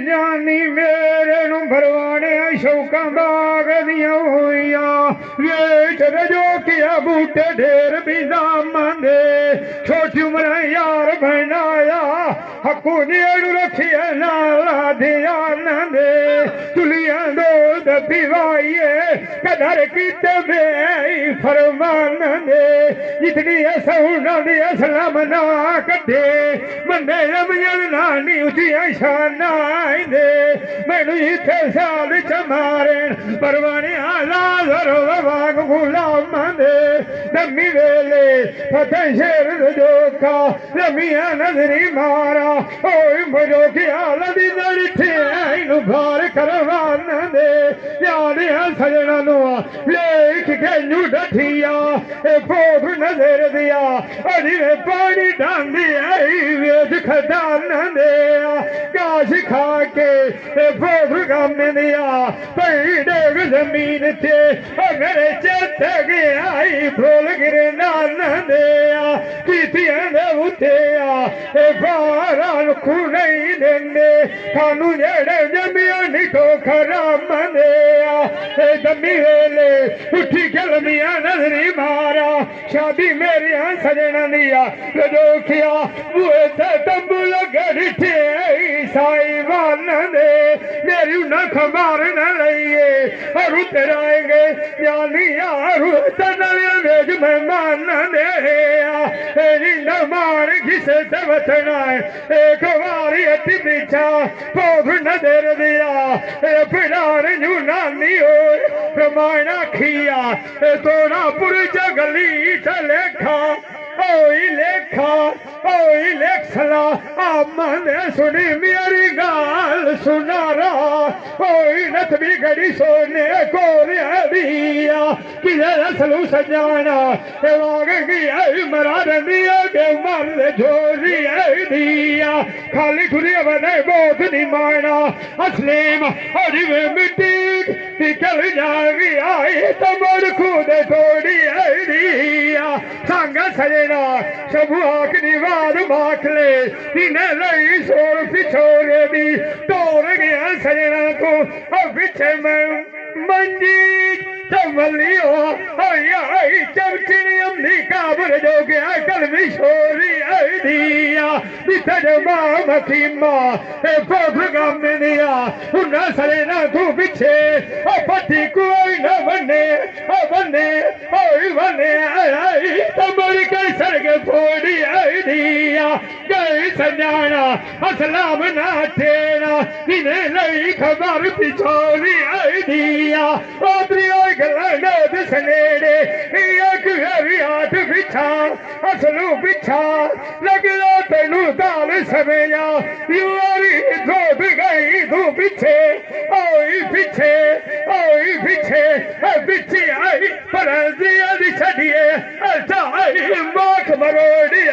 जानी मेरे नु भरवाने शौका बाग दिया हुईया वेच रजो किया बूटे ढेर बिदा मंदे छोटी उम्र यार बनाया हकू नेड़ू रखिया नाला दिया नंदे तुलिया दो दीवाइए कदर कीते बे फरमान दे जितनी सौना दी असलम ना कटे मंदे रमजन नानी उठिया शाना दे मैनू इथे साल चमारे परवाने आला जरो वाग गुलाम दे दमी वेले फतेह शेर जोखा रमिया नजरी मारा ओए मजो की आला दी नड़िठे आइनु भार करवान दे याद सजना नु लेख के नू डठिया ए पोध नजर दिया अरे पानी डांदी आई वेद खदान दे काश खा के पोध गम दिया पई डेग जमीन थे मेरे चेत आई फूल गिरे नान दे कीतियां दे उठे बारा खू नहीं देंगे खानू जेड़े जमिया निठो खराम दे दमी वेले उठी गलमिया नजरी मारा शादी मेरी सजना दिया रजोखिया बुए ते तंबू लगे थे साई वन दे मेरी न खबर न लइए अरु तेराएंगे जानी यारू तनवे वेज मेहमान दे न मार घिसे ते वचना एक बारी अति पीछा पोध न देर दिया फिरार नू नानी हो प्रमाण खिया तोड़ा पुर जगली लेखा ओई लेख सला आमने सुनी मेरी गाल सुनारा ओई नथ भी घड़ी सोने को दिया किधर सलू सजाना वाग गया मरा दिया के मर झोरी दिया खाली ठुरी बने बहुत नहीं माना असलीम अरे मिट्टी निकल जाएगी आई तमर खुद थोड़ी दिया संग सजना सब आखनी वार माखले इन्हें लई सोर पिछोरे दी तोड़ गया सजना को अब पीछे में मंजी चमलियो आई चमचनी अम्मी काबर जो गया कल मिशोरी दिया बितर माम खीमा पोख गम दिया उन्ना सजना तू पीछे पट्टी कोई न बने ओई बने आई तमर के सरगे फोड़ी दिया गई सजाना असलाम ना ठेना इन्हें लई खबर पिछोरी दिया ओदरियो गलने दिसनेड़े एक हरियाट बिछा असलू बिछा लगला तेनू ताल समेया युवारी धोब गई तू पीछे ओई पीछे बिछी आई पर दिया दी छड़िए अच्छा आई माख मरोड़ी